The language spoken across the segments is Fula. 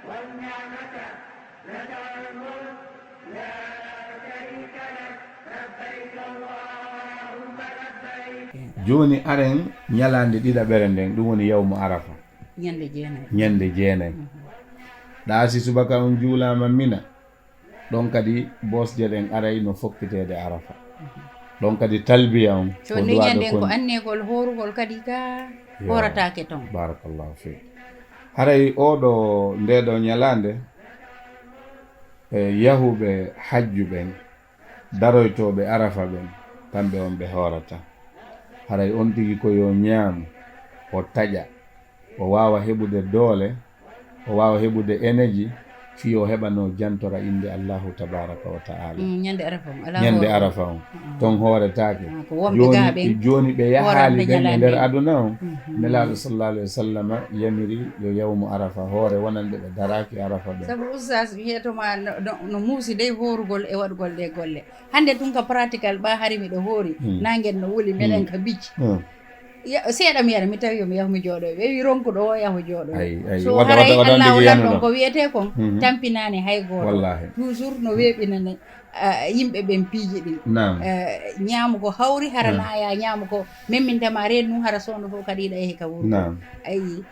والنعمة لك والملك لا شريك لك لبيك اللهم لبيك. joni aren ñalande ɗiɗaɓere nden ɗum woni yawmu arafa ñande jeenayi ɗaasi subaka on juulama mina ɗon kadi bosje ɗen aray no fokkitede arafa ɗon kadi talbiya on so nde ñanden ko annegol horugol kadi ka horatake ton. barakallahu fi haray oɗo ndeɗo ñalande yahuɓe hajju ɓen daroytoɓe arafa ɓen kamɓe on ɓe horata haray on tigi ko yo ñaamu o taƴa o wawa heɓude doole o wawa heɓude énergie fi o heɓano jantora inde Allahu tabaraka wa ta'ala ñande arafa on ton hooretake joni ɓe yahali ɓen e nder aduna on nelaɗo sallallahu alaihi wa sallam yamiri yo yawmu arafa hoore wonande ɓe daraki arafa ɓen sabu oustas wiyetoma no muusi dey horugol e waɗugol ɗe golle hande ɗum ka pratical ɓa hari miɗo hoori nanguel no wuli meɗen ka bicci seeɗa mi yara mi tawi yomi yahu mi jooɗo ɓe wi ronkuɗo o yahu jooɗo so haray allah ulan ɗon ko wiyete kon tampinani hay goto toujours no weɓinane yimɓe ɓen piiji ɗin ñaamugo hawri hara naaya ñaamugo memmintema rennu hara sono fof kadi yiɗa yehi ka wuro ayi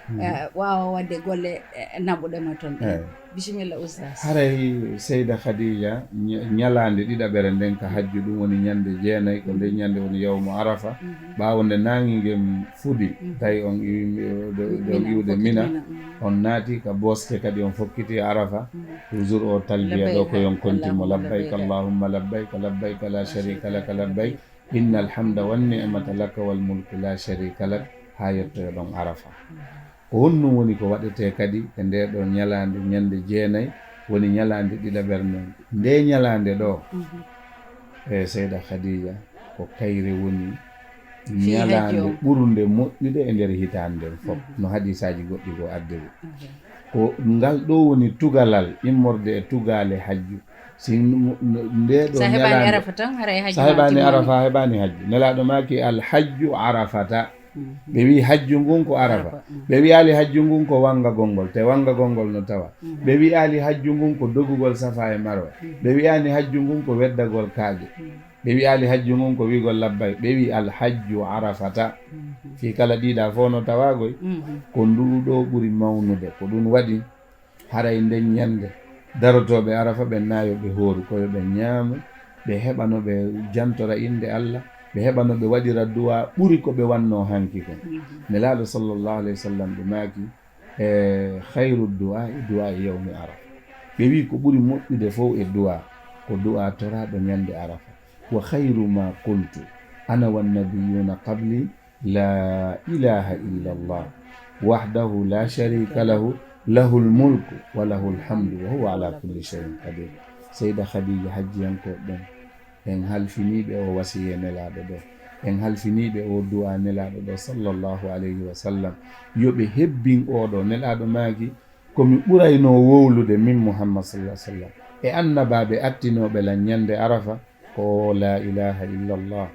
wawa wadde golle naɓuɗema toon bisimilla oustas haray seyda khadija ñalande ɗiɗaɓere nden ka hajju ɗum woni ñande jeenayi ko nde ñande woni yawmu arafa ɓawo nde nanguiguem fuɗi tawi on iwde mina on naati ka boske kadi on fokkiti arafa toujours o talbiya ɗo ko yon kontimo labbayk allahumma labbayk labbayk la sharika laka labbayk inna alhamda wanni'mata laka walmulku la sharika lak ha yettoyo ɗon arafa ko honɗum woni ko waɗete kadi e nde ɗo ñalande ñande jeenayi woni ñalande ɗiɗaɓere nden nde ñalande ɗo e seyda khadija ko kayre woni ñalande ɓurde moƴƴude e nder hitande nden fof no hadisaji goɗɗi ko addiri ko ngal ɗo woni tugalal immorde e tugale hajju si nde ɗo sa heɓani arafa heɓani hajju nelaɗo maki alhajju arafata ɓe wi hajju ngun ko arafa ɓe wiyali hajju ngun ko wanga gongol te wanga gongol no tawa ɓe wiyali hajju ngun ko dogugol safa e marwa ɓe wiyani hajju ngun ko weddagol kaaje ɓe wiyali hajju ngun ko wigol labbay ɓe wi alhajju arafata fi kala ɗiɗa fo no tawagoy ko nduɗo ɓuri mawnude ko ɗum waɗi haray nden ñande darotoɓe arafa ɓe nayo ɓe hooru koyo ɓe ñaama ɓe heɓano ɓe jantora inde Allah ɓe heɓano ɓe waɗira duwa ɓuri ko ɓe wanno hanki kon nelaɗo sallllahu alayhi wa sallam ɓe maaki e hayru du'a e du'a e yawmi arafa ɓe wi ko ɓuri moƴƴude fof e du'a ko du'a toraɗo ñande arafa wa hayru ma qultu ana wannabiyuna qabli la ilaha illa allah wahdahu la sharika lahu lahu lmulku wa lahu lhamdu wa huwa ala kulli cheyin qadir seyda khadija hajjiyankoɓe ɓen en halfiniɓe o wasiye nelaɗo ɗo en halfiniɓe o du'a nelaɗo ɗo sallllahu alayhi wa sallam yoɓe hebbin oɗo nelaɗo maaki komi ɓurayno wowlude min muhammad sallah sallam e annabaɓe attinoɓe lan ñande arafa ko la ilaha illa allah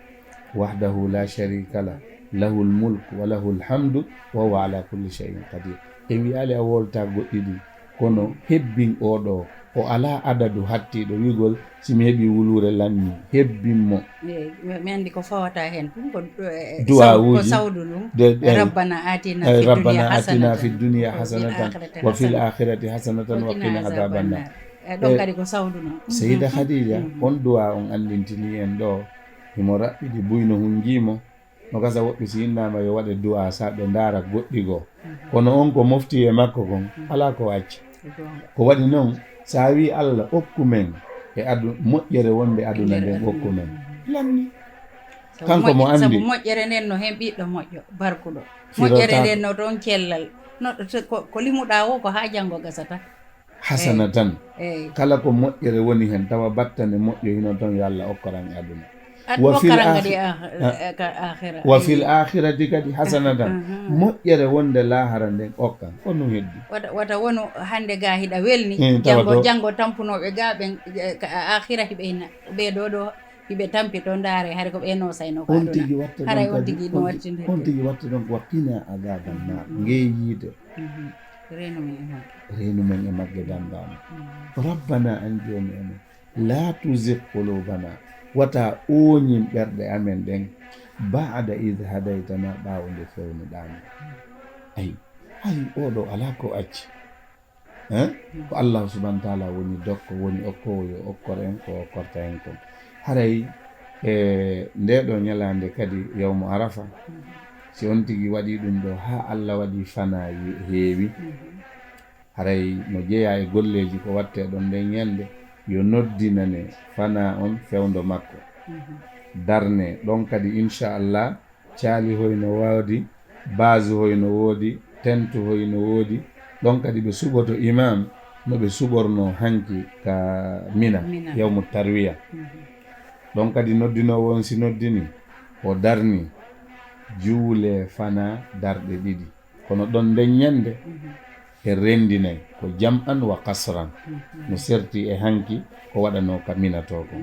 wahdahu la sharika lah lahu lmulku wa lahu lhamdu wa huwa ala kulli cheyin qadir e wiyali a wolta goɗɗiɗi kono hebbin oɗo o ala adadu hattiɗo wigol simi heeɓi wulure lanni hebbinmo mi andi ko fawata hen ɗum ko duwawuji sawdu ɗum rabbana atina fi dunia hasanatan wa fil akhirati hasanatan wa qina adhaban nar ɗon kadi ko sawdu noon seyda khadija on duwa on andintini en ɗo himo raɓɓiɗi buyno hunjimo no gasa woɓɓe si innama yo waɗe du'a sa ɓe ndaara goɗɗi goo kono on ko mofti e makko kon ala ko acci ko waɗi noon sa wi Allah okku men e moƴƴere wonde aduna nden okku men lanni kanko mo andi sabu moƴƴere nden no hen ɓiɗɗo moƴƴo barkuɗo moƴƴere nden no toon cellal ko limuɗa o ko ha janggo gasata hasana tan kala ko moƴƴere woni hen tawa battane moƴƴo hino toon yo Allah okkoran e aduna wa fil akhirati kadi hasanatan moƴƴere wonde lahara nden okkan onno heddi wata wono hande ga hiɗa welni janggo tampunoɓe ga ɓen akhira hiɓe ɓeɗo ɗo hiɓe tampi to ndaare hay ko ɓeno sayno ko on tigi watta ɗon ko wakkina adaban nar ngeeyide reenu men e magge damdama rabbana an joni amen la tuzig qulubana wata oñin ɓerɗe amen ɗen ba'da id hadaytana ɓawo nde fewnuɗami ayi oɗo ala ko acci ko Allah subhanahu wa ta'ala woni dokko woni okkowo yo okkor en ko okkorta en kon haray nde ɗo ñalande kadi yawmu arafa si on tigi waɗi ɗum ɗo ha Allah waɗi fana heewi haray no jeeya e golleji ko watte ɗon nden ñande yo noddinane fana on fewndo makko darne ɗon kadi inchallah caali hoyno wawdi base hoyno woodi tentu hoyno woodi ɗon kadi ɓe suɓoto imam no ɓe suɓorno hanki ka mina yawmu tarwiya ɗon kadi noddinowo on si noddini o darni juule fana darɗe ɗiɗi kono ɗon nden ñande e rendinay ko jam'an wa kasran no serti e hanki ko waɗano ka minato ko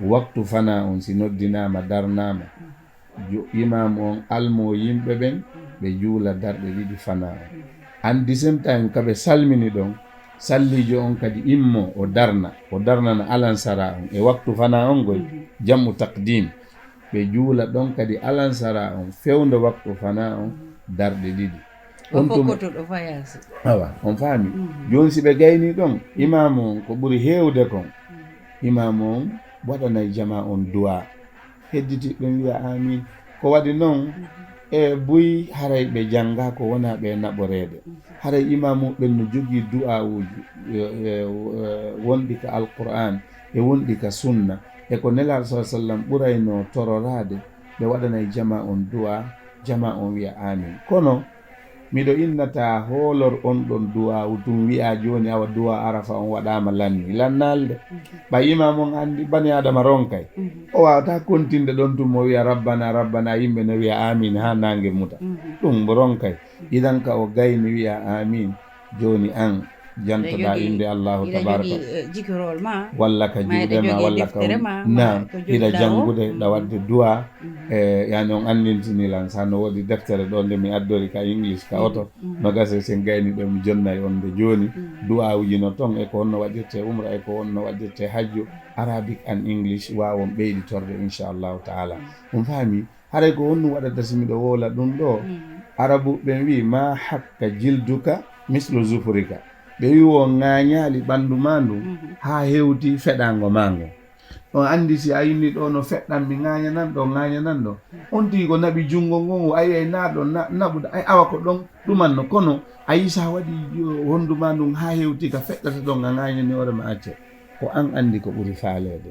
waktu fana on si noddinama darnama imam on almo yimɓe ɓen ɓe juula darɗe ɗiɗi fana on and the same time kaɓe salmini ɗon sallijo on kadi immo o darnana alansara on e waktu fana on goy jammu taqdim ɓe juula ɗon kadi alansara on fewndo waktu fana on darɗe ɗiɗi awa on faami joni si ɓe gayni ɗon imam on ko ɓuri hewde kon imam on waɗanay jama on duwa hedditiɓe wiya amin ko waɗi noon e buy haray ɓe janga ko wona ɓe naɓoreede haray imamu ɓen no jogii du'a uji wonɗi ka alquran e wonɗi ka sunna e ko nelal sa sallam ɓurayno tororaade ɓe waɗanay jama on du'a jama on wiya amin kono miɗo innata hoolor on ɗon du'a ɗum wi'a joni awa du'a arafa on waɗama lanni lannalde ɓa imam on andi bani adama ronkay o wawata kontinde ɗon tum o wiya rabbana rabbana yimɓe no wiya amin ha nangue muta ɗum ronkay idan ka o gayni wiya amin joni an jantoɗa inde allahu tabaraka walla ka juuɗema walla ka na hiɗa janngude ɗa wadde du'a yani on andintinilan sano woodi deftere ɗo nde mi addori ka english ka oto no gase sen gayni ɗo mi jonnay on nde joni du'a uji no ton e ko honno waɗirte umra e ko honno waɗirte hajju arabic and english wawon ɓeyditorde inchallahu taala on faami haray ko honno waɗata simiɗo wola ɗum ɗo arabu ɓen wi ma hakka jilduka mislo zufurika ɓe wi o ŋañaali ɓanndu ma ndu haa heewti feɗaango maa ngo on anndi si a yinni ɗo no feɗɗan mi ŋaañanan ɗo on tigi ko naɓi junngo ngon a yiyay naaɗo naɓude ay awa ko ɗon ɗumanno kono a yi sa waɗi honndu ma ndun haa heewti ka feɗɗata ɗon a ŋaañani hoore ma acce ko an anndi ko ɓuri faaleede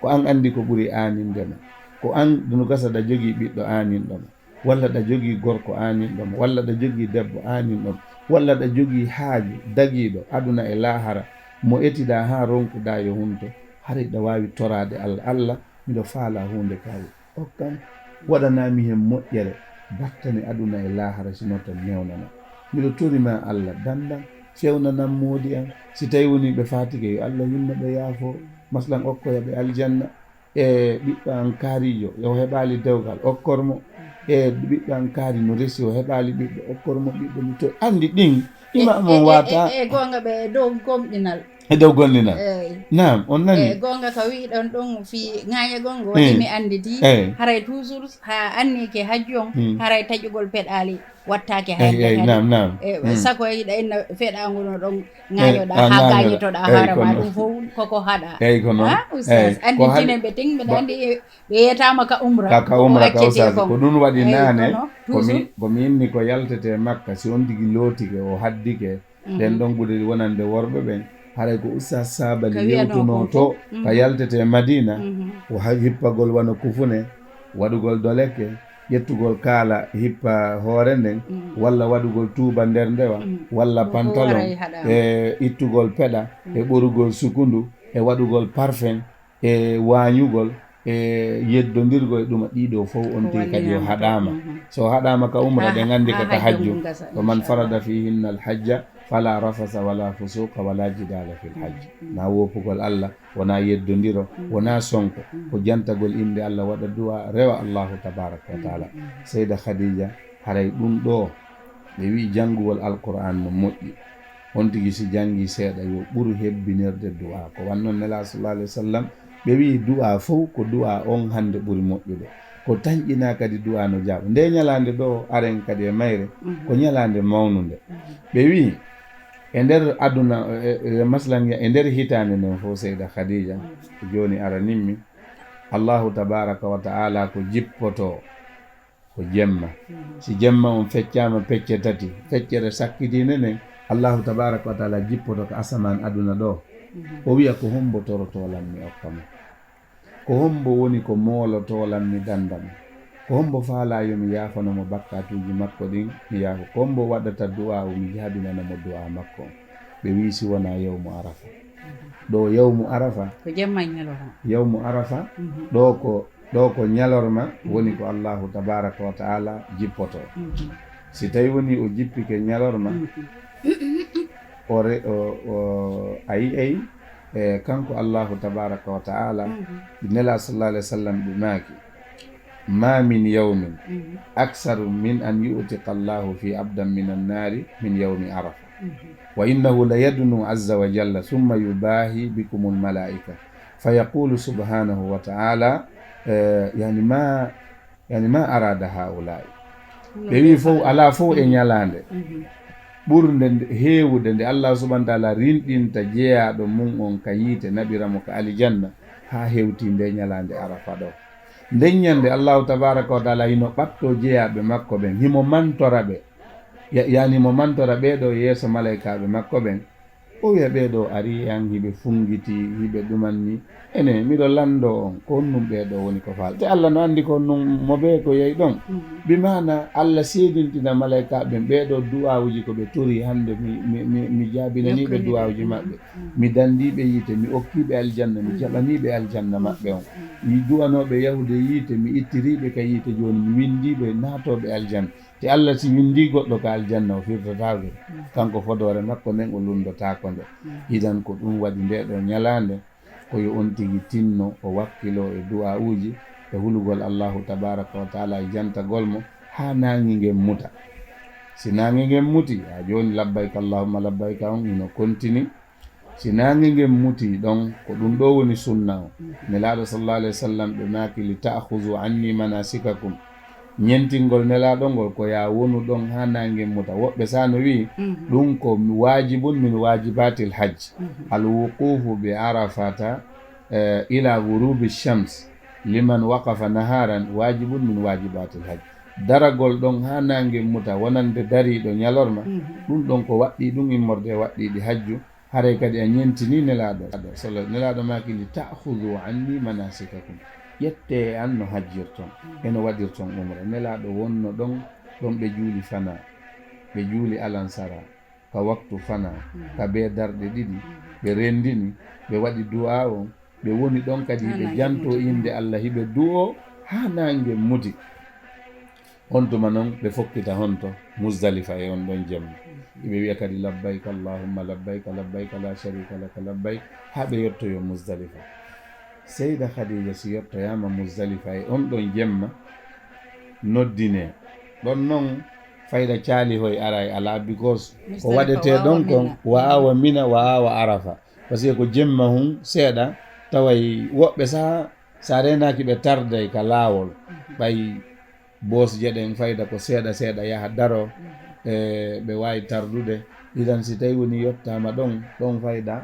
ko an anndi ko ɓuri aanindema ko an no gasa ɗa jogii ɓiɗɗo aaninɗoma walla ɗa jogii gorko aaninɗoma walla ɗa jogii debbo aaninɗoma walla ɗa jogii haaju dagiiɗo aduna e laahara mo etiɗa haa ronkuɗa yo hunto haray ɗa waawi toraade Allah miɗo faala hunde kawi okkam waɗanami hen moƴƴere battane aduna e laahara sino to newnana miɗo torima Allah dandan fewnanan moodi an si tawi woni ɓe fatike yo Allah yimma ɓe yaafo maslan okkoya ɓe aljanna e ɓiɗɗo an kaarijo yo heɓali dewgal okkormo e ɓiɗɗo an kaari no resi o heɓali ɓiɗɗo okkormo ɓiɗɗo mi to andi ɗin ima mon wata e gonga ɓe dow gomɗinal e dow gonɗinal nam on nani gonga ka wiɗon ɗon fi ŋaña gonga waɗi mi anditi haray toujours ha annike hajju on haray taƴugol peɗali wattake hayde nam sako yiɗa inna feɗago no ɗon ŋañoɗa ha gañitoɗa harama ɗum fof koko haɗa eyyi ko noon andintine ɓe ting mbeɗa andi ɓe yetama ka umra ka umra ka usage ko ɗum waɗi nane komi inni ko yaltete makka si on tigi lootike o haddike ɗen ɗon ɓuri wonande worɓe ɓen haray ko ustaz sabali yewtuno to ka yaltete madina o hippagol wano kufune waɗugol doleke ƴettugol kaala hippa hoore nden walla waɗugol tuuba nder ndewa walla pantalon e ittugol peɗa e ɓorugol sukundu e waɗugol parfum e wañugol e yeddondirgol ɗuma ɗiɗo fof on tigi kadi o haɗama so haɗama ka umra ɗe gandi kaka hajju to man farada fihinna alhajja fala rafasa wala fusuqa wala jidala fil hajj na wopugol Allah wona yeddondiro wona sonko ko jantagol inde Allah waɗa duwa rewa Allahu tabaraka wa taala Seyda Khadija haray ɗum ɗo ɓe wi janngugol alquran no moƴƴi on tigi si janngi seeɗa yo ɓuru hebbinirde du'a ko wannoon nela sallallahu alaihi wa sallam ɓe wi du'a fof ko du'a on hannde ɓuri moƴƴude ko tañƴina kadi du'a no jaaɓa nde ñalaande ɗo aren kadi e mayre ko ñalaande mawnude ɓe wi e nder aduna maslan e nder hitaande nden fof seyda khadija joni aranimmi allahu tabaraka wa ta'ala ko jippoto ko jemma si jemma on feccama pecce tati feccere sakkitinde nden allahu tabaraka wa ta'ala jippoto ko asaman aduna ɗo o wiya ko hombo torotolanmi okkamo ko hombo woni ko moolotolanmi dandam ko hombo faalayomi yafanomo bakkatuji makko ɗin mi yaafo ko hombo waɗata du'a o mi jaabinanamo du'a makko ɓe wi si wona yawmu arafa ɗo yawmu arafa ko jemma ñalorma yawmu arafa ɗo ko ñalorma woni ko allahu tabaraka wa ta'ala jippoto si tawi woni o jippike ñalorma a yi'ay kanko allahu tabaraka wa ta'ala nela sallallahu alaihi wa sallam ɓe maaki ma min yawmin aksaru min an yu'tika allahu fi abdan min annari min yawmi arafa wa innahu la yadnu azza wa jalla thumma yubahi bikum almalaika fayaqulu subhanahu wa ta'ala yani ma arada haulai ɓe wi fof ala fof e ñalande ɓurde heewude nde allah subhanahu wa ta'ala rinɗinta jeeyaɗo mum on ka yiite naɓiramo ka alijanna ha hewti nde ñalande arafa ɗo nden ñande allahu tabaraka wa ta'ala hino ɓatto jeeyaɓe makko ɓen himo mantora ɓe yani mo mantora ɓeɗo yeeso malaikaɓe makko ɓen o wiya ɓeɗo ari an hiɓe fungiti hiɓe ɗumanni ene miɗo lando on ko honnum ɓeɗo woni ko faal te allah no andi ko honnum mo ɓe ko yeyi ɗon bimana allah seedintina malaikaɓe ɓeɗo du'awuji ko ɓe tori hande mi jaabinaniɓe du'awuji maɓɓe mi dandiɓe yiite mi okkiɓe aljanna mi jaɓaniɓe aljanna maɓɓe on mi du'anoɓe yahude yiite mi ittiriɓe ka yiite joni mi windiɓe naatoɓe aljanna te allah si windi goɗɗo ka aljanna o firtotake kanko fodore makko nden o lundotako nde idan ko ɗum waɗi nde ɗo ñalande koyo on tigi tinno o wakkilo e du'a uji e hulugol allahu tabaraka wa taala e jantagol mo ha nangi ngen muta si nangi ngen muti ha joni labbayka allahumma labbayka on ino continue si nangi ngen muti ɗon ko ɗum ɗo woni sunna o nelaɗo sallallahu alaihi wa sallam ɓe maki li ta'khuzu anni manasikakum ñentingol nelaɗo ngol ko ya wonu ɗon ha nangen muta woɓɓe sano wi ɗum ko wajibun min wajibatil hajj alwuqufu bi arafata ila ghurubi shams liman waqafa naharan wajibun min wajibatil hajj daragol ɗon ha nangen muta wonande dariɗo ñalorma ɗum ɗon ko waɗɗi ɗum immorde waɗɗiɗi hajju haray kadi a ñentini nelaɗo nelaɗo makili ta'khudhu anni manasikakum ƴette an no hajjirton eno waɗirton umra nelaɗo wonno ɗon ɓe juuli fana ɓe juuli alansara ka waktu fana ka be darɗe ɗiɗi ɓe rendini ɓe waɗi du'a o ɓe woni ɗon kadi ɓe janto inde allah hiɓe du'o ha nange muti on tuma noon ɓe fokkita honto Muzdalifa e on ɗon jemma ɓe wiya kadi labbayka allahumma labbayka labbayka la sharika laka labbayk ha ɓe yettoyo Muzdalifa seyda khadija si yettoyama Muzdalifa e on ɗon jemma noddine ɗon noon fayda caali hoye ara e ala because ko waɗete ɗon kon wa awa mina wa awa arafa par ce que ko jemma hun seeɗa taway woɓɓe sa renaki ɓe tarday ka laawol ɓay boosje ɗen fayda ko seeɗa seeɗa yaha daro ɓe wawi tardude idan si tawi woni yettama ɗon fayda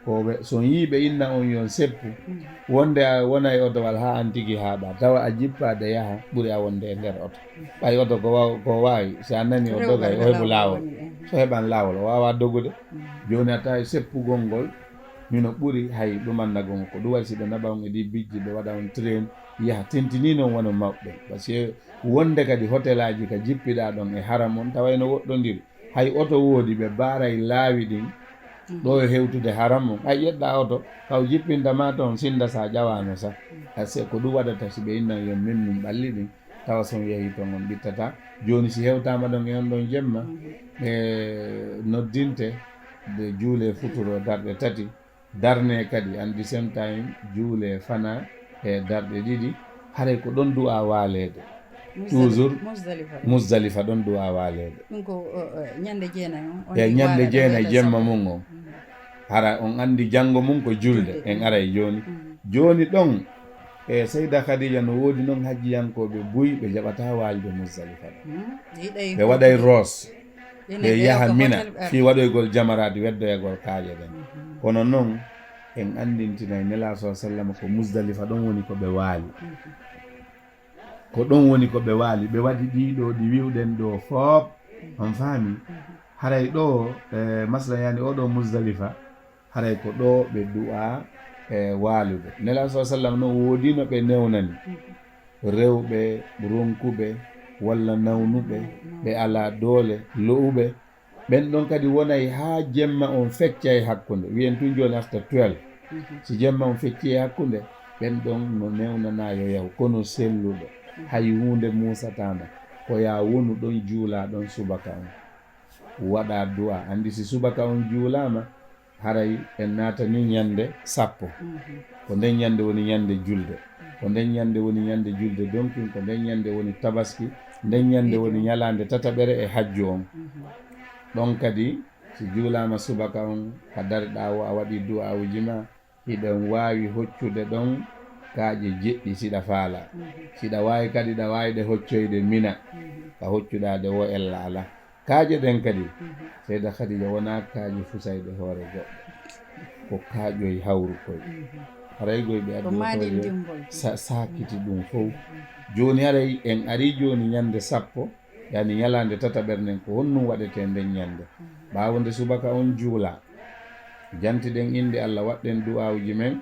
ko son yiiɓe inna on yon seppu wonde a wona e otowal ha an tigi haaɓa tawa a jippade yaha ɓuuri a wonde e nder oto ɓay oto ko wawi si a nani o dogay o heɓu laawol so heɓan laawol o wawa dogude joni a tawi seppugol ngol mino ɓuuri hay ɗumannagon ko ɗum waɗi si ɓe naɓa on e ɗi bijji ɓe waɗa on train yaha tentini noon wona mawɓe par ce que wonde kadi hôtel aji ka jippiɗa ɗon e haram on tawayno woɗɗodiri hay oto woodi ɓe baaray laawi ɗin ɗo e hewtude haram on ay ƴeɗɗa oto kaw jippintama toon sinda sa ƴawano sa parce que ko ɗum waɗata si ɓe innan yon min ɓalli ɗin tawa son yeehi toon on ɓittata joni si hewtama ɗon e on ɗon jemma e noddinte de juule futuro darɗe tati darne kadi and the same time juule fana e darɗe ɗiɗi haray ko ɗon du'a waalede toujours Muzdalifa ɗon du'a waalede ɗum ko ñande jeenayi on ñande jeenayi jemma mum on hara on andi janngo mum ko julde en ara e joni ɗon e Seyda Khadija no woodi noon hajjiyankoɓe buy ɓe jaɓata waalde Muzdalifa ɓe waɗay roos ɓe yaha Mina fi waɗoygol jamarade weddoyagol kaaje ɗen kono noon en andintinay nela sa sallam ko Muzdalifa ɗon woni ko ɓe waali ko ɗon woni ko ɓe waali ɓe waɗi ɗiɗo ɗi wiwɗen ɗo fof on faami haray ɗo masla yani oɗo Muzdalifa haray ko ɗo ɓe du'a waalude nela sa sallam noon woodino ɓe newnani rewɓe ronkuɓe walla nawnuɓe ɓe ala doole lo'uɓe ɓen ɗon kadi wonay ha jemma on fecca e hakkunde wiyen tun joni after 12 si jemma on fecci e hakkunde ɓen ɗon no newnana yo yaw kono selluɗo hay hunde musatama ko ya wonu ɗon juula ɗon subaka on waɗa du'a andi si subaka on juulama haray en natani ñande 10 ko nden ñande woni ñande julde ko nden ñande woni ñande julde donkin ko nden ñande woni tabaski nden ñande woni ñalande tataɓere e hajju on ɗon kadi si juulama subaka on ka darɗa a waɗi du'awuji ma hiɗen wawi hoccude ɗon kaaƴe jeɗɗi siɗa faala siɗa wawi kadi ɗa wawiɗe hoccoyde Mina ka hoccuɗade wo ella ala kaaƴe ɗen kadi Seyda Khadija wona kaaƴe fusayɗe hoore goɗɗo ko kaaƴoye hawru koye haray goyɓe adduotoje sakiti ɗum fof joni haray en ari joni ñande 10 yani ñalande tataɓere nden ko honnum waɗete nden ñande ɓawonde subaka on juula jantiɗen inde Allah waɗɗen du'awuji men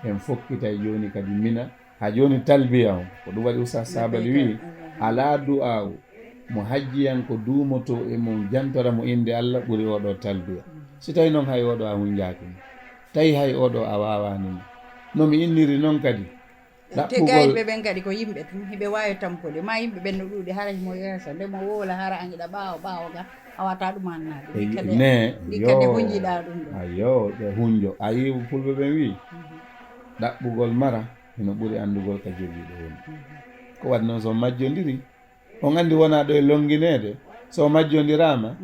en fokkitay joni kadi Mina ha joni talbiya on ko ɗum waɗi Oustaz Sabali wi ala du'awu mo hajjiyanko duumoto e mum jantora mo inde Allah ɓuri oɗo talbiya si tawi noon hay oɗo a hunjaki tawi hay oɗo a wawanimo nomi inniri noon kadi te gayɓe ɓen kadi ko yimɓe tum hiɓe wawi tampude ma yimɓe ɓen no ɗuuɗi haray mo yeesa nde mo woola hara angiɗa ɓawo ga a wata ɗum annade ne ɗikkade hunjiɗa ɗum ɗo ayo ɓe hunjo a yi fulɓe ɓen wi ɗaɓɓugol mara eno ɓuuri andugol ka jogiiɗo woni ko waɗi noon so majjodiri on andi wona ɗo e longinede so majjodirama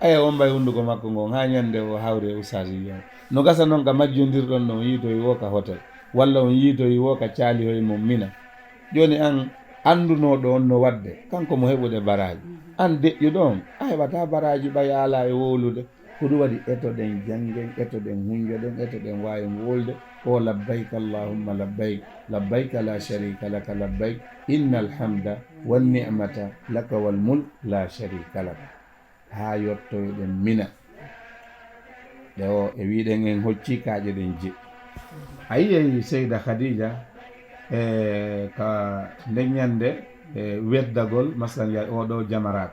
aya on mbay hundugo makko ngon ha ñande o hawre Oustaz wiya no gasa noon ka majjodirɗon ɗon yiitoyi wo ka hôtel walla on yiitoyi wo ka caali hoye mum Mina joni an andunoɗo on no wadde kanko mo heɓude baraji an deƴƴuɗo on a heɓata baraji ɓay ala e wowlude ko ɗum waɗi etoɗen janggen etoɗen hunjoɗen etoɗen wawi wolde o labbayk allahumma labbayk labbayka la sharika laka labbayk inna alhamda wanni'mata laka wal mulk la sharika laka ha yottoyɗen Mina ɗe o e wiɗen en hocci kaaƴe ɗen jeɗɗi a yiyey Seyda Khadija ka ndeññande weddagol masalan ya oɗo jamarat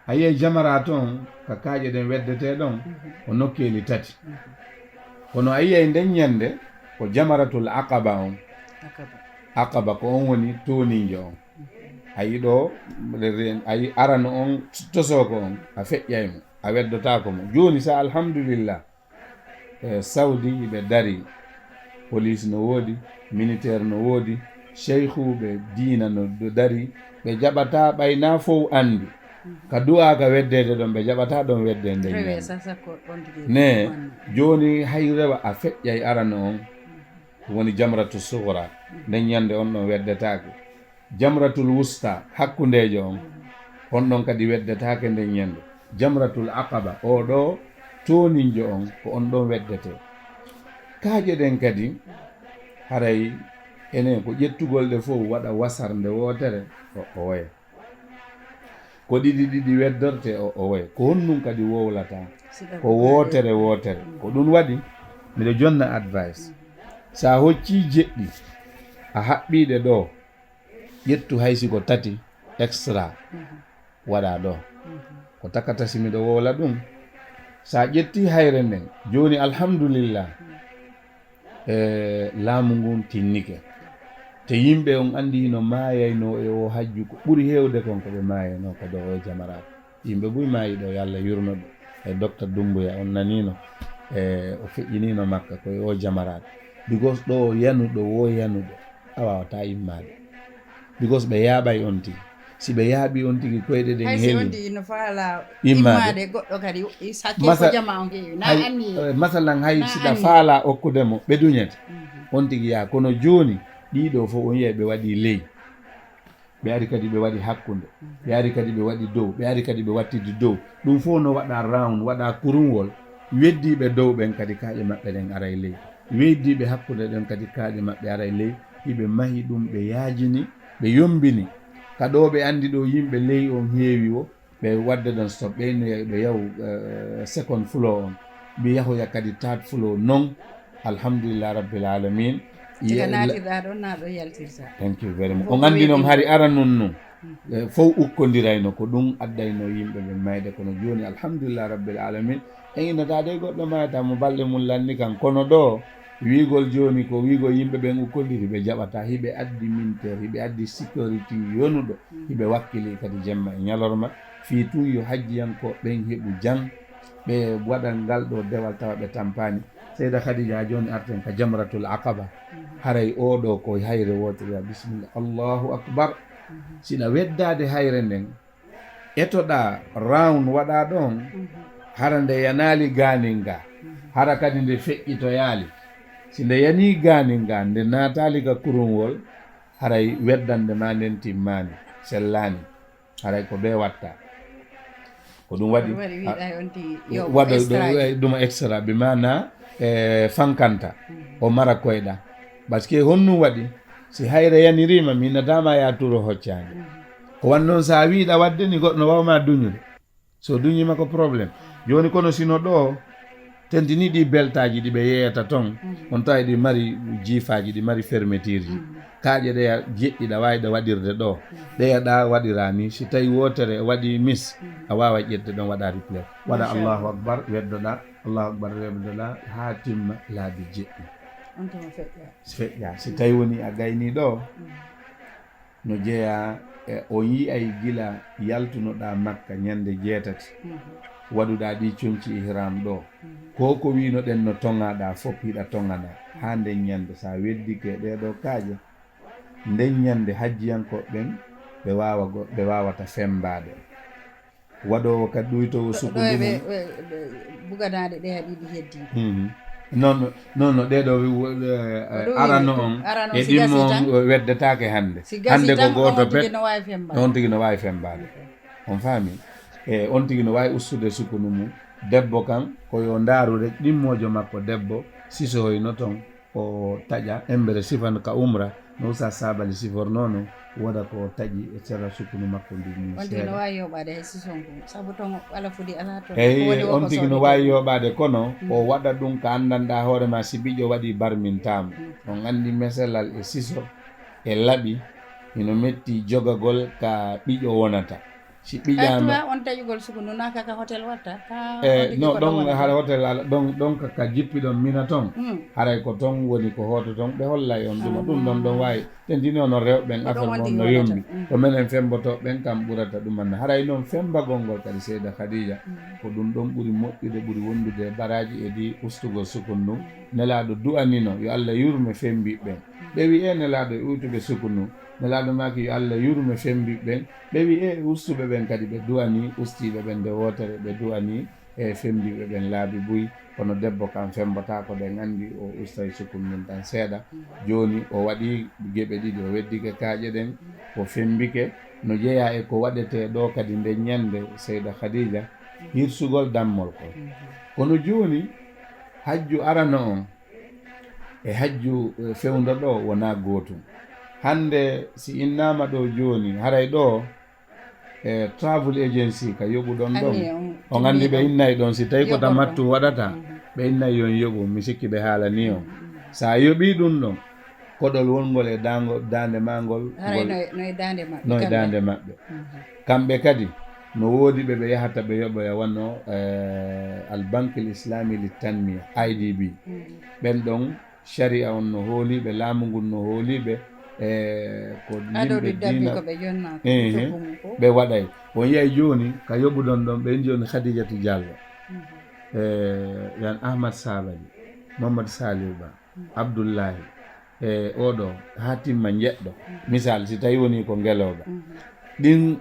a yiyey jamarat on ka kaaƴe ɗen weddete ɗon o nokkeli 3 kono a yiyey ndeññande ko jamaratul aqaba on aqaba ko on woni toninjo on ayi ɗo ayi arano on tosoko on a feƴƴaymo a weddotako mo joni sa alhamdulillah Saudi ɓe dari police no woodi militaire no woodi cheikhuɓe diina no dari ɓe jaɓata ɓayna fof andi ka du'a ka weddede ɗon ɓe jaɓata ɗon wedde nde ne joni hay rewa a feƴƴay arano on woni jamratu sughra nden ñande on ɗon weddetake jamratul wusta hakkundejo on ɗon kadi weddetake nden ñande jamratul aqaba o ɗo toninjo on ko on ɗon weddete kaaƴe ɗen kadi haray enen ko ƴettugol ɗe fof waɗa wasarde wotere o waya ko ɗiɗi weddorte o waya ko honnum kadi wowlata ko wotere ko ɗum waɗi miɗo jonna advice sa hocci jeɗɗi a haɓɓiɗe ɗo ƴettu haysi ko 3 extra waɗa ɗo ko takata si miɗo wowla ɗum sa ƴetti hayre nden joni alhamdulillah laamu ngun tinnike te yimɓe on andi no maayayno e o hajju ko ɓuri heewde kon ko ɓe maayayno ko ɗo o jamarat yimɓe buy maayi ɗo yo Allah yurno ɗo e docteur Doumbouya on nanino o feƴƴinino makka koye o jamarat because ɗo yanuɗo wo yanuɗo a wawata immade because ɓe yaaɓay on ti si ɓe yaaɓi on tigi koyɗe ɗen haysi on heeli no faala immade goɗɗo kadi sakke ko jama on heewi na anni masalan hay siɗa faala okkudemo ɓe duñete on tigi yaa kono jooni ɗiɗo fof on yiya ɓe waɗi ley ɓe ari kadi ɓe waɗi hakkunde ɓe ari kadi ɓe waɗi dow ɓe ari kadi ɓe wattidi dow ɗum fof no waɗa round waɗa kurungol weddiɓe dow ɓen kadi kaaƴe maɓɓe ɗen ara e ley weddiɓe hakkude ɗen kadi kaaƴe maɓɓe ara e ley hiɓe mahi ɗum ɓe yaajini ɓe yombini kaɗo ɓe andi ɗo yimɓe ley on heewi o ɓe wadde ɗon stop ɓeyno ɓe yahu second floor on ɓe yahoya kadi third floor non alhamdulillah rabbil alamin natirɗa ɗon na ɗo yaltirta thank you very much on andi noon hari ara nun fof ukkodirayno ko ɗum addayno yimɓe ɓe mayde kono joni alhamdulillah rabbil alamin en innata de goɗɗo mayata mo balɗe mum lanni kan kono ɗo wiigol joni ko wiigol yimɓe ɓen ukkodiri ɓe jaɓata hiɓe addi mintere hiɓe addi sécurité yonuɗo hiɓe wakkili kadi jemma e ñalorma fi tun yo hajjiyanko ɓen heɓu jang ɓe waɗan ngal ɗo dewal tawa ɓe tampani seyda khadija joni arten ka jamratul aqaba haray oɗo ko hayre wotere bisimillah allahu akbar siɗa weddade hayre nden etoɗa round waɗa ɗon hara nde yanali ganin nga hara kadi nde feƴƴito yaali si nde yani ganin nga nde natali ka kurungol haray weddande ma nden timmani sellani haray ko ɓe watta ko ɗum waɗi waɗa ɗum extra ɓe mana fankanta o mara koyɗa par ce que honnum waɗi si hayre yanirima mi natama ya turo hoccani ko wannoon sa wiiɗa wadde ni goɗɗo wawma duñude so duñima ko probléme joni kono sino ɗo tentini ɗi beltaji ɗi ɓe yeyata toon on tawi ɗi mari jiifaji ɗi mari fermeture ji kaaƴe ɗeya jeƴƴiɗa wawiɗa waɗirde ɗo ɗeyaɗa waɗira ni si tawi wotere waɗi miss a wawa ƴette ɗon waɗa replay waɗa allahu akbar weddoɗa allahu akbar weddoɗa ha timma laabi jeɗɗi feƴƴa si tawi woni a gayni ɗo no jeeya o yiyay gila yaltunoɗa makka ñande 7 waɗuɗa ɗi coñci ihram ɗo ko wino ɗen no tongaɗa fof hiɗa tongana ha nden ñande sa weddike ɗeɗo kaaje nden ñande hajjiyankoɓe ɓen ɓe wawata fembade waɗowo kadi ɗoytowo sukuɗumo buganade ɗe haɗiɗi heddi non ɗeɗo arano on e ɗimmo weddetake hande ko goto pet on tigui no wawi fembade on faami e on tigui no wawi ustude sukunu mum debbo kan koyo ndarude ɗimmojo makko debbo sisohoyno toon o taƴa embere sifan ka umra no usa sabali sifornono woda ko taƴi e sera sukunu makko ndi on tigui no wawi yoɓade he sison ko saabu toon ala fudi ala toon eyi on tigui no wawi yoɓade kono o waɗa ɗum ko andanɗa hoorema si ɓiƴo waɗi barmintama on andi meselal e siso e laaɓi ino metti jogagol ka ɓiƴo wonata si ɓiƴama on taƴugol sukunu naka ka hôtel watta no ɗon hara hôtel ala ɗon ka jippiɗon mina toon haray ko toon woni ko hoto toon ɓe hollay on ɗuma ɗum ɗon wawi tentini ono rewɓen affaire mon no yombi ko minen femboto ɓen kam ɓurata ɗumanna haray noon fembagol ngol kadi seyda khadija ko ɗum ɗon ɓuuri moƴƴude ɓuuri wondude baraji e di ustugol sukunu nelaɗo du'anino yo Allah yurme fembiɓɓen ɓe wi e nelaɗo e uytuɓe sukunu nelaɗo maki yo Allah yurme fembiɓɓen ɓe wi e ustuɓe ɓen kadi ɓe duwani ustiɓe ɓen nde wotere ɓe duwani e fembiɓe ɓen laabi buy kono debbo kam fembata ko ɗen andi o ustay sukun mum tan seeɗa joni o waɗi geɓe ɗiɗi o weddike kaaƴe ɗen o fembike no jeeya e ko waɗete ɗo kadi nde ñande seyda khadija hirsugol dammol ko kono joni hajju arano on e hajju fewdo ɗo wona gootum hande si innama ɗo joni haray ɗo e travel agency ka yoɓuɗon ɗon on andi ɓe innay ɗon si tawi ko tamattu waɗata ɓe innay yon yoɓu mi sikki ɓe haalani on sa yoɓi ɗum ɗon koɗol wongol e dande magol noye dande maɓɓe kamɓe kadi no woodi ɓe yahata ɓe yoɓoya wanno albanque l' islami li tanmiya IDB ɓen ɗon sharia on no hooliɓe laamu ngun no hooliɓe ko yimɓe dina ɓe waɗay on yiyay joni ka yoɓuɗon ɗon ɓen joni Khadijatou Diallo yan Ahmad Sabali Mamadou Saliou Ba Abdoullahi oɗo ha timma jeɗɗo misal si tawi woni ko ngeloba ɗin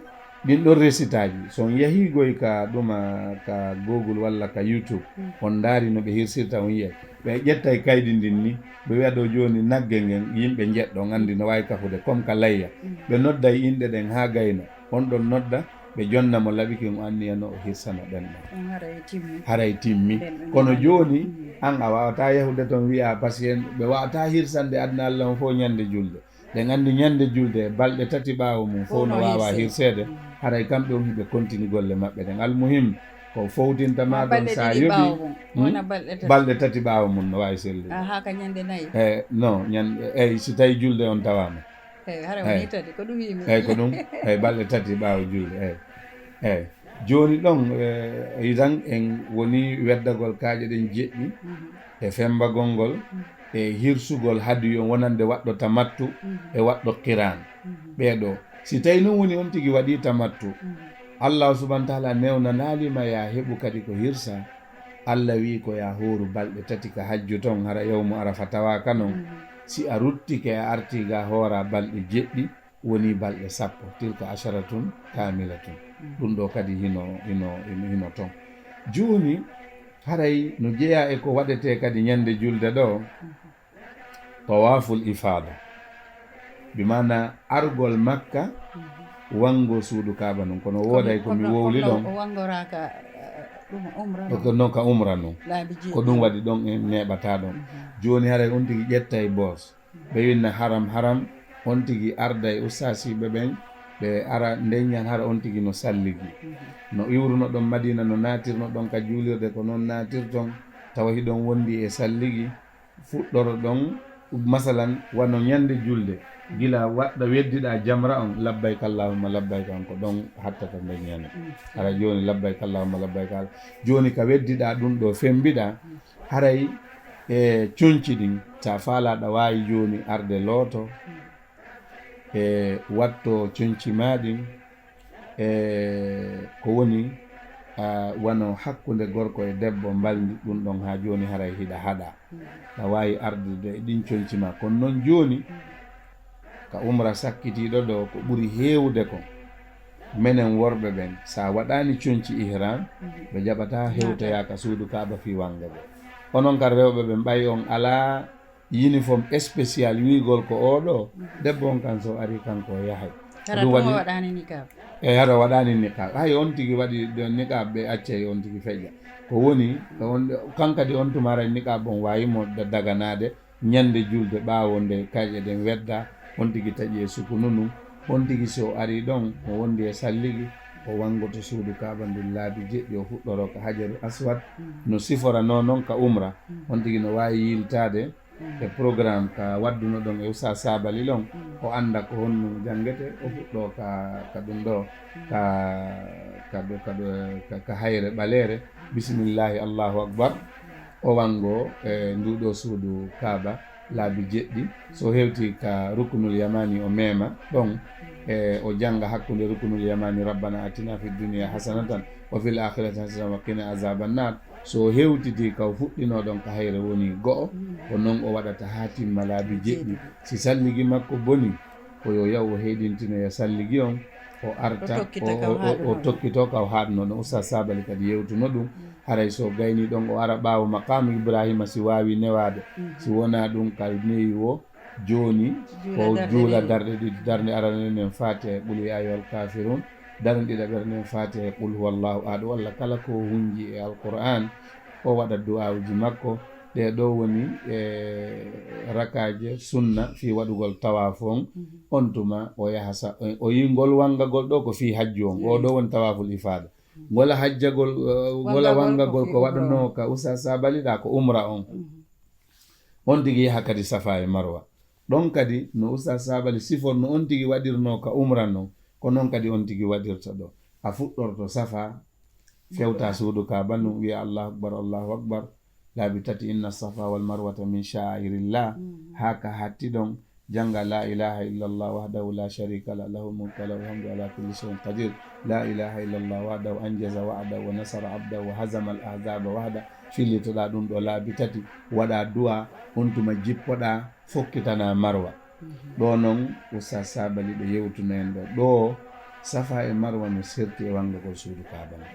ɗon resitaji so on yahigoy ka ɗuma ka Google walla ka YouTube on daari no ɓe hirsirta on yiyay ɓe ƴettay kaydi ndin ni ɓe wiya ɗo joni nagge ngen yimɓe jeɗɗo andi no wawi kafude comme ka layya ɓe nodday inɗe ɗen ha gayna on ɗon nodda ɓe jonna mo laɓiki o anniyano o hirsana ɗen ɗon haray timmi kono joni an a wawata yahude toon wiya par ce que ɓe wawata hirsande adna Allah on fof ñande julde ɗen andi ñande julde balɗe tati ɓaawo mum fof no wawa hirsede haray kamɓe on hiɓe continue golle maɓɓe ɗen almuhim ko fowtintama ɗon sa yoɓi balɗe tati ɓaawo mum no wawi sellude haka ñande nayyi non ñande eyyi si tawi julde on tawama eyyi ko ɗum yimi eyyi ko ɗum eyyi balɗe tati ɓaawo julde eyyi joni ɗon tan en woni weddagol kaaƴe ɗen jeɗɗi e fembagol ngol e hirsugol hadiyo wonande waɗɗo tamattu e waɗɗo qiran ɓeeɗo si tawi noon woni on tigi waɗi tamattu Allah subhanahu wa ta'ala newnanalima ya heɓu kadi ko hirsa Allah wi ko ya hooru balɗe tati ka hajju ton hara yawmu arafa tawaka noon si a ruttike a artiga hoora balɗe jeɗɗi woni balɗe 10 tilka asharatun kamilatun ɗum ɗo kadi hino ton joni haray no jeeya e ko waɗete kadi ñande julde ɗo tawaful ifada bimana argol makka wango suudu kaaba noon kono wooday komi wowli ɗon ko noon ka umra noon ko ɗum waɗi ɗon en neɓata ɗon joni haray on tigi ƴetta e boos ɓe winna haram on tigi arda e ustasiɓe ɓen ɓe ara ndeñan hara on tigi no salligi no iwruno ɗon madina no natirno ɗon ka juulirde ko noon natirton tawa hiɗon wondi e salligi fuɗɗoro ɗon masalan wano ñande julde gila waɗɗa weddiɗa jamra on labbayka allahumma labbayka on ko ɗon hattata ndeñane hara joni labbayka allahumma labbayka joni ka weddiɗa ɗum ɗo fembiɗa haray e coñci ɗin sa faalaɗa wawi joni arde looto e watto coñci maɗin e ko woni wano hakkude gorko e debbo mbaldi ɗum ɗon ha joni haray hiɗa haɗa a wawi ardude ɗin coñci ma kono noon joni ka umra sakkitiɗo ɗo ko ɓuri hewde ko menen worɓe ɓen sa waɗani coñci ihram ɓe jaɓata hewtoya ka suudu kaaba fi wanga ɓe onon kar rewɓe ɓen ɓayi on ala uniforme spécial wigol ko oɗo debbo on kan so ari kanko yahay e hara waɗani niqab hay on tigi waɗi niqab ɓe accay on tigi feƴƴa ko woni kankadi on tumara niqab on wawimo daganade ñande julde ɓawo nde kayƴe ɗen wedda on tigi taƴi e sukununu on tigi so ari ɗon o wondi e salligi o wangoto suudu kaaba ndun laabi jeɗɗi o fuɗɗoro ko hajaru aswad no sifora noon ka umra on tigi no wawi yiltade e programme ka wadduno ɗon e usa sabali ɗon o anda ko honno jangete o fuɗɗo ka ɗum ɗo ka hayre ɓalere bisimillahi allahu akbar o wango e nduɗo suudu kaaba laabi jeɗɗi so hewti ka rukunul yamani o mema ɗon e o janga hakkude rukunul yamani rabbana atina fi dunia hasanatan wa fil akhirati hasanatan wa qina azaban nar so hewtiti ka fuɗɗino ɗon ka hayre woni go'o ko noon o waɗata ha timma laabi jeɗɗi si salligi makko boni ko yo yaw o heydintino e salligi on o arta o tokkito ka o haɗno no usta sabali kadi yewtuno ɗum haray so gayni ɗon o ara ɓaawo maqamu ibrahima si wawi newade si wona ɗum ka newi o joni ko juula darɗe ɗiɗi darde aranenen fatiha e qul ya ayyuhal kafirun darde ɗiɗa ɓernen fatiha e qul huwallahu ahad walla kala ko hunji e alquran o waɗa du'awuji makko ɗe ɗo woni e rakaje sunna fi waɗugol tawafon on tuma o yaha o yingol wangagol ɗo ko fi hajju on o ɗo woni tawaful ifada ngola hajjagol ngola wangagol ko waɗano ka usa sabaliɗa ko umra on tigi yaha kadi safa e marwa ɗon kadi no usta sabali sifor no on tigi waɗirno ka umra non ko noon kadi on tigi waɗirta ɗo a fuɗɗorto safa fewta suudu ka bannu wiya allahu akbar laabi tati inna safa wal marwata min sha'airillah haka hatti ɗon janga la ilaha illallah wahdahu la sharika la lahu mulku wa lahu alhamdu ala kulli shay'in qadir la ilaha illallah wahdahu anjaza wa'dahu wa nasara abdahu wa hazama al ahzaba wahda fillitoɗa ɗum ɗo laabi tati waɗa du'a on tuma jippoɗa fokkitana marwa ɗo noon usta sabali ɗo yewtuno en ɗo safa e marwa no serti e wangugol suudu kaaba no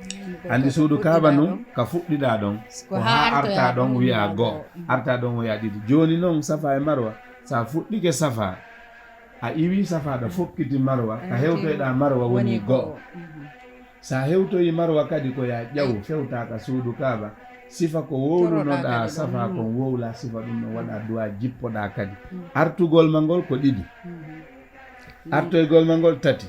andi suudu kaaba noon ka fuɗɗiɗa ɗon ko ha arta ɗon wiya goo arta ɗon wiya ɗiɗi joni noon safa e marwa sa fuɗɗike safa a iwi safa ɗo fokkiti marwa ka hewtoyɗa marwa woni goo sa hewtoyi marwa kadi ko ya ƴaw fewtaka suudu kaaba sifa ko wowlunoɗa safa kon wowla sifa ɗum no waɗa duwa jippoɗa kadi artugol ma ngol ko ɗiɗi artoygol ma ngol tati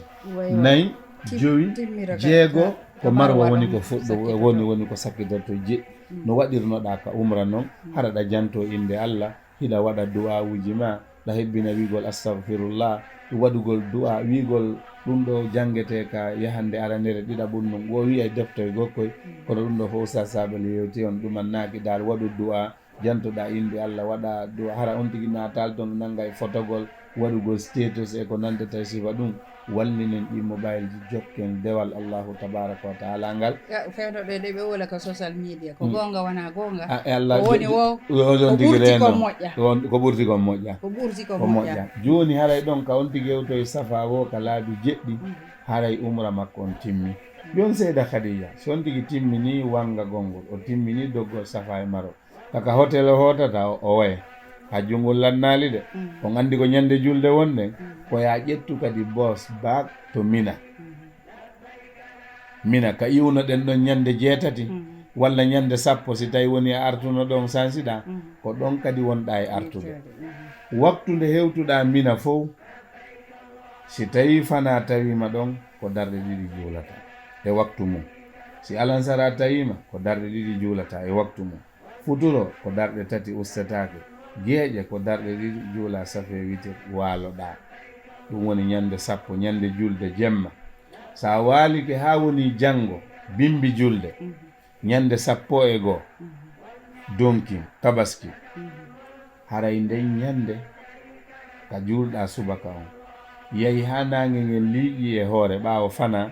nayyi joyi jeego ko marwa woni ko fuɗɗo woni ko sakkitorto jeɗɗi no waɗirnoɗa ka umra noon hara ɗa janto inde Allah hiɗa waɗa du'a uji ma ɗa hebbina wigol astahfirullah waɗugol du'a wigol ɗum ɗo jangete ka yahande aranere ɗiɗaɓum noon wo wiya deftoye gokkoy kono ɗum ɗo fof sasabele yewti on ɗumannaki dal waɗu du'a jantoɗa inde Allah waɗa du'a hara on tigui natal ton nangga e photogol waɗugol status e ko nandeta sifa ɗum wallinen ɗi mobile ji jokken dewal Allahu tabaraka wa taala ngal fewtoɗe ɗe ɓe wola ko social media ko gonga wona gonga Allah woni wo on tigui reno ko ɓurti kon moƴƴa ko ɓurti ko moƴƴa joni haray ɗon ka on tigui yewtoye safa wo ka laabi jeɗɗi haray umra makko on timmi jon seyda Khadija so on tigui timmini wanga gongol o timmini doggol safa e maro kaka hotel o hotata o waye ha jungol lannali de on andi ko ñande julde wonde ko ya ƴettu kadi bos bak to mina ka iwno ɗen ɗon ñande 7 walla ñande 10 si tawi woni a artuno ɗon sansiɗa ko ɗon kadi wonɗa e artude waktu nde hewtuɗa mina fof si tawi fana tawima ɗon ko darɗe 2 juulata e waktu mum si alansara tawima ko darɗe 2 juulata e waktu mum futuro ko darɗe 3 ustatake geeƴe ko darɗe 2 juula safe wite waaloɗa ɗum woni ñande 10 ñande julde jemma sa waalike ha woni janngo bimbi julde ñande 11 donki tabaski haray nden ñande ka julɗa subaka on yehi ha nange ngel liiƴi e hoore ɓaawo fana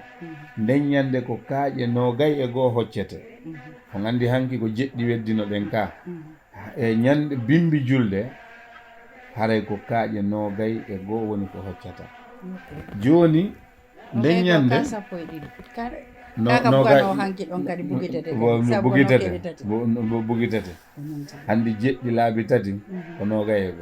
nden ñande ko kaaƴe 21 hoccete on andi hanki ko jeɗɗi weddino ɗen ka e ñande bimbi julde haray ko kaaƴe 21 woni ko hoccata joni nden ñande bugitete handi jeɗɗi laabi 3 ko 21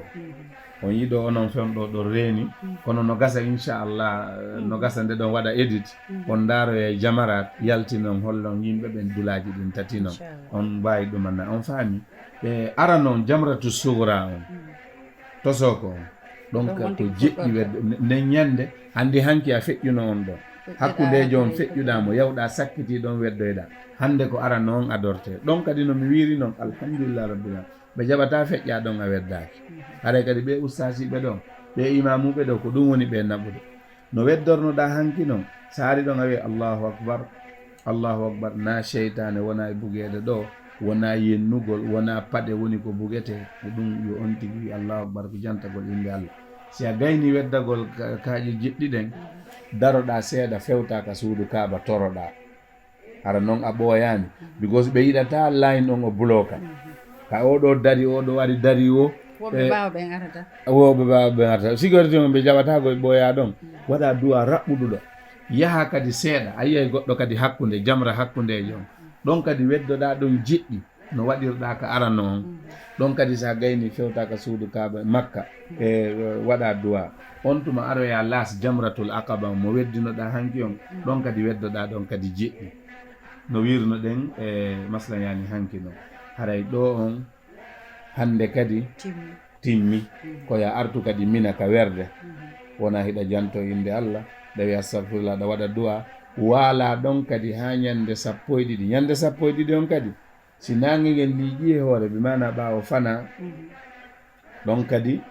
on yiɗo onon femɗo ɗo reeni kono no gasa inchallah no gasa nde ɗon waɗa edit on daaro e jamarat yaltinon hollon yimɓe ɓen dulaji ɗin 3 noon on mbawi ɗumanna on faami ɓe ara noon jamratu sugra on tosoko on donc ko jeɗɗi wedde nden ñande handi hanki a feƴƴuno on ɗon hakkudejo on feƴƴuɗamo yawɗa sakkiti ɗon weddoyɗa hande ko ara noon adorte ɗon kadi no mi wiri noon alhamdulillah rabbil alamin ɓe jaɓata feƴƴa ɗon a weddaki haray kadi ɓe ustasiɓe ɗon ɓe imamuɓe ɗo ko ɗum woni ɓe naɓude no weddornoɗa hanki noon sa ari ɗon a wiya allahu akbar na cheytane wona e buguede ɗo wona yennugol wona paɗe woni ko bugete ko ɗum yo on tigui allahu akbar ko jantagol inde Allah si a gayni weddagol kaaƴe jeɗɗi ɗen daroɗa seeɗa fewtaka suudu kaaba toroɗa hara noon a ɓooyani because ɓe yiɗata line on o bloka ka oɗo dari oɗo wari dari o woɓɓe bawa ɓen arata sécurité on ɓe jaɓatago e ɓooya ɗon waɗa duwa raɓɓuɗuɗo yaha kadi seeɗa a yiyay goɗɗo kadi hakkude jamra hakkudeje on ɗon kadi weddoɗa ɗon jeɗɗi no waɗirɗa ka arano on ɗon kadi sa gayni fewtaka suudu kaaba makka e waɗa duwa on tuma aroya las jamratul aqaba mo weddinoɗa hanki on ɗon kadi weddoɗa ɗon kadi jeɗɗi no wirno ɗen e maslayani hanki noon haray ɗo on hande kadi timmi koya artu kadi mina ka werde wona hiɗa janto inde Allah ɗawi astahfirullah ɗa waɗa duwa waala ɗon kadi ha ñande 12 ñande 12 on kadi si nange ngel liiƴi e hoore bi mana ɓaawo fana ɗon kadi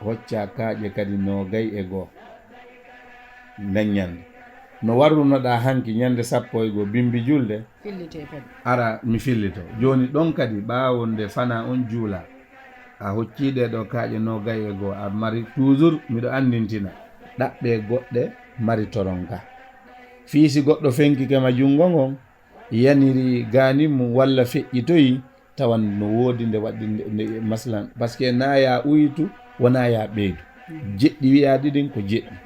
hocca kaaƴe kadi 21 nden ñande no warrunoɗa hanki ñande 11 bimbi julde ara mi fillito joni ɗon kadi ɓaawo nde fana on juula a hocciɗe ɗo kaaƴe 21 a mari toujours miɗo andintina ɗaɓɓe goɗɗe mari toronka fiisi goɗɗo fenkikema junngo ngon yaniri gani mum walla feƴƴitoyi tawan no woodi nde waɗi nde maslan par ce que na ya uytu wona ya ɓeydu jeɗɗi wiya ɗiɗin ko jeɗɗi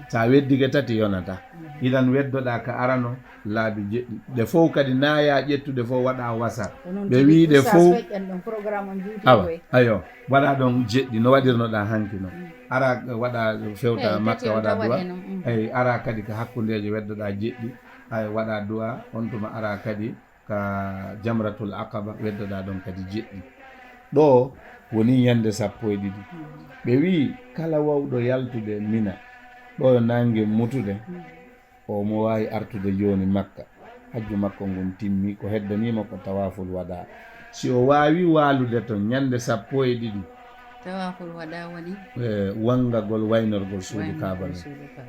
sa weddike 3 yonata idan weddoɗa ka arano laabi jeɗɗi ɗe fof kadi naya ƴettude fof waɗa wasa ɓe wiide fof ayo waɗa ɗon jeɗɗi no waɗirnoɗa hanki noon ara waɗa fewta makka waɗa duwa eyi ara kadi ka hakkundeje weddoɗa jeɗɗi ay waɗa duwa on tuma ara kadi ka jamratul aqaba weddoɗa ɗon kadi jeɗɗi ɗo woni ñande 12 ɓe wi kala wawɗo yaltude mina ɗo yo nangue mutude o mo wawi artude joni makka hajju makko ngon timmi ko heddanimo ko tawaful waɗa si o wawi walude to ñande 12 tawaful waɗa woni wangagol waynorgol suudu kabane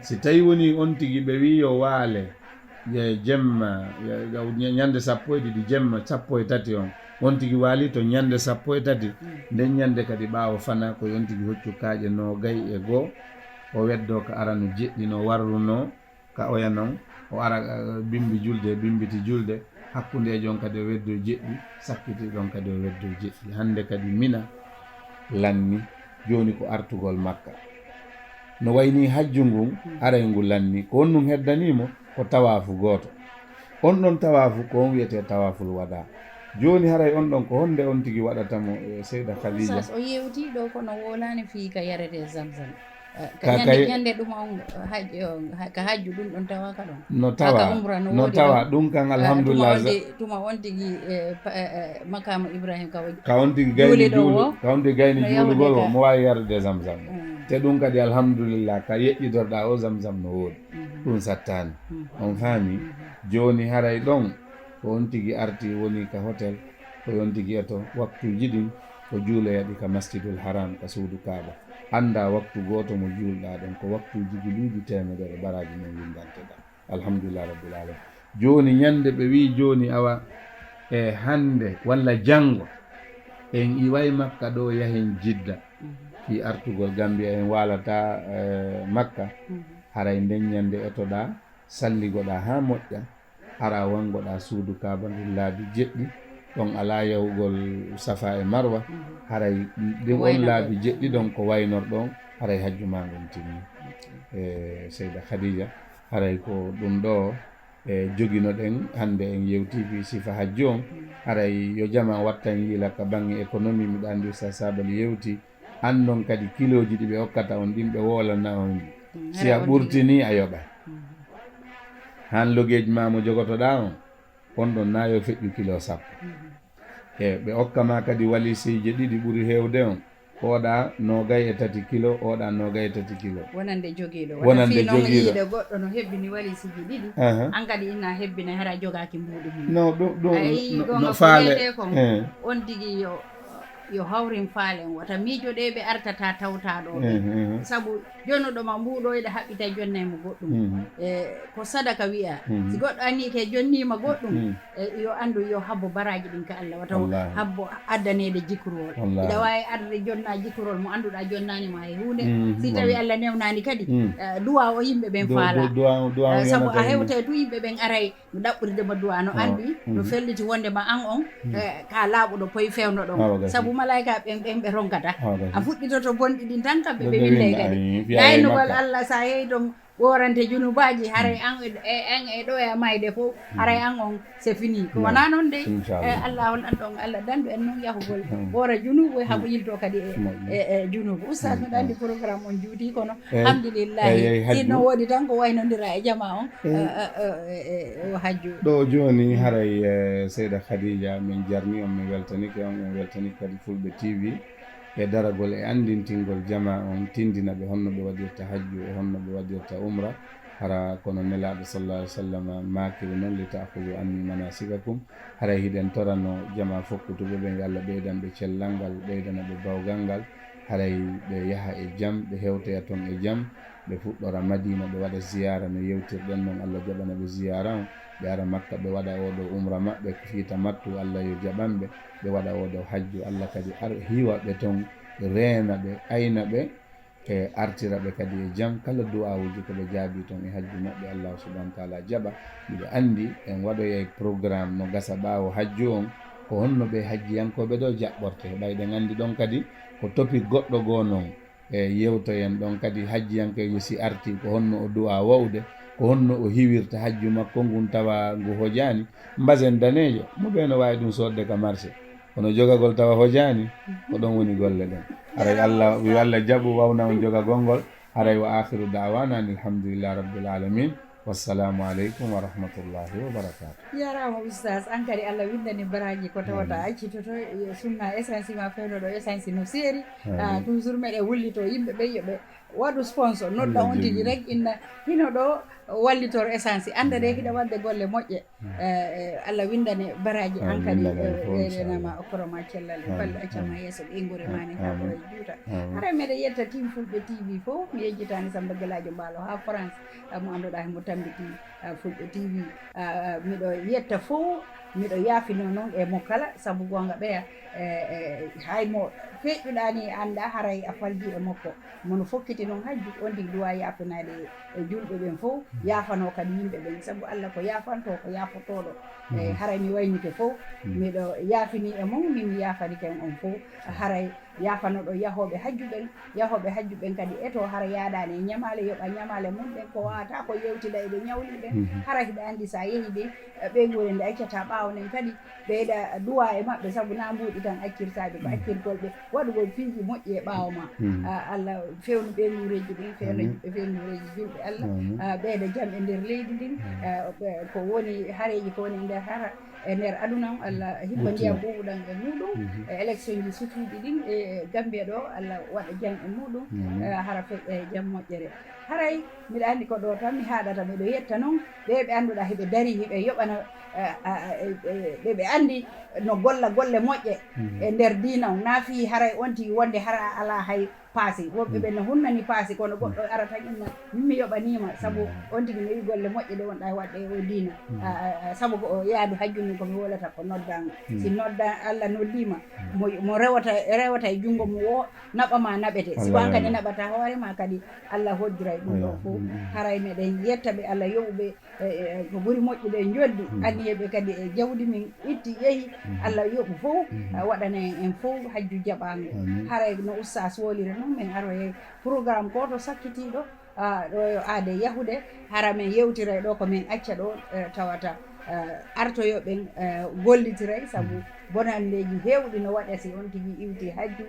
si tawi woni on tigui ɓe wi yo waale jemma ñande 12 jemma 13 on tigui waali to ñande 13 nden ñande kadi ɓaawo fana ko on tigui hoccu kaaƴe 21 o weddo ko arano jeɗɗino warruno ka oya noon o ara bimbi julde bimbiti julde hakkunde jon kadi o weddo jeɗɗi sakkiti ɗon kadi o weddo jeɗɗi hande kadi mina lanni joni ko artugol makka no wayni hajju ngun aray ngu lanni ko on ɗum heddanimo ko tawafu goto on ɗon tawafu ko on wiyete tawaful waɗa joni haray on ɗon ko honde on tigui waɗatamo seyda Khadija o yewti ɗo kono wolani fi ka yarete zamzam ñande ɗum on ka hajju ɗum ɗon tawa ka ɗon no tawa ɗum kan alhamdulillah tuma on tigui makama Ibrahim ka on tigui gayni juulu ka on tigui gayni juulugol mo wawi yarde zamzam te ɗum kadi alhamdulillah ka yeƴƴitorɗa o zamzam no woodi ɗum sattani on faami joni haray ɗon ko on tigui arti woni ka hôtel ko on tigui eto waktuji ɗin ko juuloyaɗi ka masjidul haram ka suudu kaaba anda waktu goto mo juulɗa ɗon ko waktuji guluji temedere baraji men windanteɗa alhamdulillah rabbil alamin joni ñande ɓe wi joni awa e hande walla janggo en iway makka ɗo yahen jidda fi artugol Gambia en walata makka haray nden ñande etoɗa salligoɗa ha moƴƴa ara wangoɗa suudu kaaba ndu laabi jeɗɗi ɗon ala yahugol safa e marwa haray ɗin on laabi jeɗɗi ɗon ko waynorɗon haray hajju ma ngon timmi seyda Khadija haray ko ɗum ɗo joguinoɗen hande en yewti fi sifa hajju on haray yo jama wattan yiila ka bangge économie miɗa andi sa sabali yewti andon kadi kiloji ɗi ɓe hokkata on ɗin ɓe wolana on si a ɓurtini a yoɓa han logeji ma mo jogotoɗa on ɗon nayo feƴƴu kilo 10 ɓe hokkama kadi walisiji ɗiɗi ɓuuri hewde on oɗa 23 kilo oɗa 23 kilo wonande joguiɗo goɗɗo no hebbini walisiji ɗiɗi an kadi inna hebbina hara jogaki mbuɗi mum no ɗum no faale kon on tigui yo hawrin faalen wata miijoɗe ɓe artata tawtaɗo ɓe sabu jonnuɗoma mbuɗo eɗa haɓɓita jonnaymo goɗɗum ko sadaka wiya si goɗɗo anni ke jonnima goɗɗum yo andu yo habbo baraji ɗin ka Allah wata habbo addanede jikrol ida wawi arde jonna jikrol mo anduɗa jonnanima hay hunde si tawi Allah newnani kadi duwa o yimɓe ɓen faala sabu a hewte tu yimɓe ɓen aray no ɗaɓɓuridema duwa no andi no felliti wondema an on ka laaɓuɗo poyi fewno ɗon sabu malaika ɓen ɓe ronkata a fuɗɗitoto bonɗi ɗin tan kamɓe ɓe winde kadi laynugol Allah sa yeeyi ɗon ɓorante junubaji haray an e ɗo e mayde fof haray an on c'est fini ko wona noon de Allah on ɗan ɗon Allah dandu en noon yahugol ɓoora junubu haɓo yilto kadi e junubu oustad miɗa andi programme on juuti kono alhamdulillahi sinno woodi tan ko waynodira e jama on o hajju ɗo joni haray seyda Khadija min jarni on min weltanike on min weltanike kadi Fulɓe TV e daragol e andintingol jama on tindina ɓe honno ɓe waɗirta hajju e honno ɓe waɗirta umra hara kono nelaɗo sallallahu alaihi wasallam makiri noon li ta'khudhu anni manasikakum haray hiɗen torano jama fokkutuɓe ɓe Allah ɓeydanɓe cellal ngal ɓeydana ɓe bawgal ngal haray ɓe yaha e jaam ɓe hewtoya toon e jaam ɓe fuɗɗora Madina ɓe waɗa ziyara no yewtirɗen noon Allah jaɓana ɓe ziyara on ɓe ara makka ɓe waɗa oɗo umra maɓɓe fiita mattu Allah yo jaɓanɓe ɓe waɗa oɗo hajju Allah kadi hiwa ɓe toon reena ɓe ayna ɓe e artira ɓe kadi e jaam kala du'awuji ko ɓe jaabi toon e hajju maɓɓe Allah subhanahu wa ta'ala jaɓa miɗo andi en waɗoya programme no gasa ɓaawo hajju on ko honno ɓe hajjiyankoɓe ɗo jaɓɓorte ɓayɗen andi ɗon kadi ko topic goɗɗo goo noon e yewtoyen ɗon kadi hajjiyankoye si arti ko honno o du'a wawde ko honno o hiwirta hajju makko ngun tawa ngu hojani mbasen danejo mo ɓe no wawi ɗum sodde ka marché kono jogagol tawa hojani ko ɗon woni golle ɗen haray allah wi allah jaaɓu wawna on jogagol ngol haray wa akhiru dawana an alhamdulillah rabbil alamin wassalamu aleykum wa rahmatullahi wa barakatuh. Jarama oustas an kadi Allah windani baraji ko tawata accitoto sunna essence ma fewnoɗo essence no seeri toujours meɗe wullito yimɓeɓe yoɓe waɗu sponsor nodɗa on tigi rek inna hino ɗo wallitor essence anda de hiɗa wadde golle moƴƴe Allah windane baraji an kadi renama okoroma cellal e balle accama yesso ɓeygure mani ha ɗo e juuta hara meɗe yetta tim fulɓe tv fof mi yejjitani Samba Gueladio Mballo ha France mo anduɗa mo tambiti fulɓe tv miɗo yetta fof miɗo yaafino noon e mo kala saabu gonga ɓeya haymo feƴƴuɗani anda haray a faldi e makko mono fokkiti noon hajju on tigi duwa yafinade e julɓe ɓen fof yafano kadi yimɓe ɓen saabu Allah ko yafanto ko yafotoɗo e haray mi waynike fof miɗo yaafini e mon min yafani ken on fof haray yafanoɗo yahoɓe hajju ɓen kadi eto hara yaɗani e ñamale yoɓa ñamale mum ɓen ko wawata ko yewtida eɓe ñawli ɓen hara hiɗa andi sa yeehi de ɓeygure nde accata ɓawnen kadi ɓeyɗa duwa e maɓɓe saabu na mbuɗi tan accirtaɓe ko accirgol ɓe waɗugol fiiji moƴƴi e ɓawa ma Allah fewnu ɓeygureji ɗin fewnureji julɓe Allah ɓeyda jaam e nder leydi ndin ko woni hareji ko woni e nder hara e nder aduna Allah hibba ndiyam ɓuuɓuɗan e muɗum élection ji sutuɗi ɗin e Gambia ɗo Allah waɗa jaam e muɗum hara feƴƴa e jaam moƴƴere haray mbiɗa andi ko ɗo tan mi haɗata miɗo yetta noon ɓe annduɗa heɓe dari heɓe yoɓana ɓeɓe andi no golla golle moƴƴe e nder diina o naafi haray on tigi wonde hara ala hay paasi woɓɓe ɓe no hunnani paasi kono goɗɗo ara tan inna mimmi yoɓanima saabu on tigi mi wi golle moƴƴe ɗe wonɗa waɗɗe o diina saabu ko yaadu hajjumi komi wolata ko noddago si nodda Allah noddima mo rewata e junngo mo o naɓama naɓete si wan kadi naɓata hoorema kadi Allah hoddiray ɗum ɗo fof haray meɗen yettaɓe Allah yoɓuɓe ko ɓuuri moƴƴude joddi anniyeɓe kadi e jawdi min itti yeehi Allah yoɓu fof waɗana en fof hajju jaɓango haray no oustas woliri noon min aro e programme goto sakkitiɗo ɗo yo aade yahude hara men yewtiray ɗo ko min acca ɗo tawata artoyoɓen gollitiray saabu bonandeji hewɗi no waɗa si on tigi iwti hajju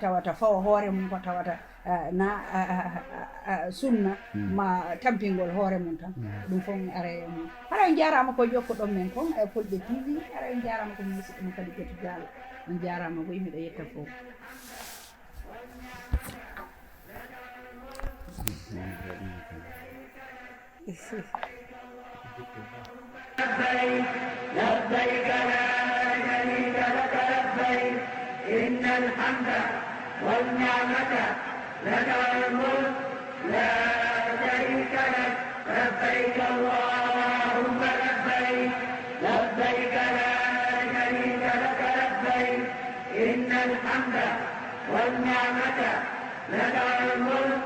tawata fawa hoore mum ko tawata na sunna ma tampingol hoore mum tan ɗum fof mi ara e mum hara jarama ko jokkuɗon men kon e Fulɓe TV hara jarama ko musidɗo mo kadi Ketu Diallo on jarama ko yimɓe ɗo yetta fof لبيك لا شريك لك لبيك إن الحمد والنعمة لك والملك لا شريك لك لبيك اللهم لبيك لبيك لا شريك لك لبيك إن الحمد والنعمة لك والملك